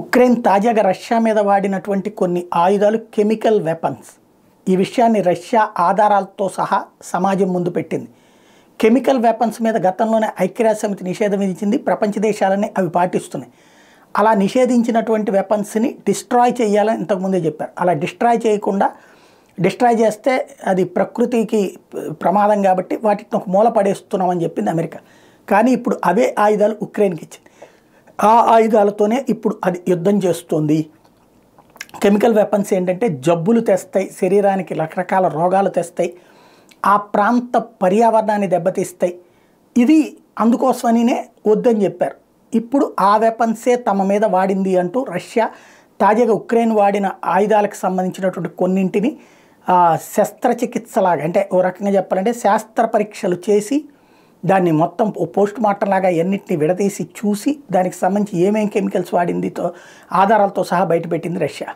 Ukraine తాజాగా Russia మీద వాడినటువంటి కొన్ని ఆయుధాలు కెమికల్ వెపన్స్. ఈ విషయాన్ని రష్యా ఆధారాలతో సహా సమాజం ముందు పెట్టింది. కెమికల్ వెపన్స్ మీద గతంలోనే ఐక్యరాజ్య సమితి నిషేధం విధించింది. ప్రపంచ దేశాలన్నీ అవి పాటిస్తున్నాయి. అలా నిషేధించినటువంటి వెపన్స్ని డిస్ట్రాయ్ చేయాలని ఇంతకుముందే చెప్పారు. అలా డిస్ట్రాయ్ చేస్తే అది ప్రకృతికి ప్రమాదం కాబట్టి వాటిని ఒక మూల పడేస్తున్నామని చెప్పింది అమెరికా. కానీ ఇప్పుడు అవే ఆయుధాలు ఉక్రెయిన్కి ఇచ్చింది. ఆ ఆయుధాలతోనే ఇప్పుడు అది యుద్ధం చేస్తుంది. కెమికల్ వెపన్స్ ఏంటంటే జబ్బులు తెస్తాయి, శరీరానికి రకరకాల రోగాలు తెస్తాయి, ఆ ప్రాంత పర్యావరణాన్ని దెబ్బతీస్తాయి. ఇది అందుకోసమనినే వద్దని చెప్పారు. ఇప్పుడు ఆ వెపన్సే తమ మీద వాడింది అంటూ రష్యా తాజాగా ఉక్రెయిన్ వాడిన ఆయుధాలకు సంబంధించినటువంటి కొన్నింటిని శస్త్రచికిత్సలాగా, అంటే ఓ రకంగా చెప్పాలంటే శాస్త్ర పరీక్షలు చేసి దాన్ని మొత్తం పోస్ట్ మార్టం లాగా ఎన్నింటినీ విడదీసి చూసి దానికి సంబంధించి ఏమేం కెమికల్స్ వాడిందితో ఆధారాలతో సహా బయటపెట్టింది రష్యా.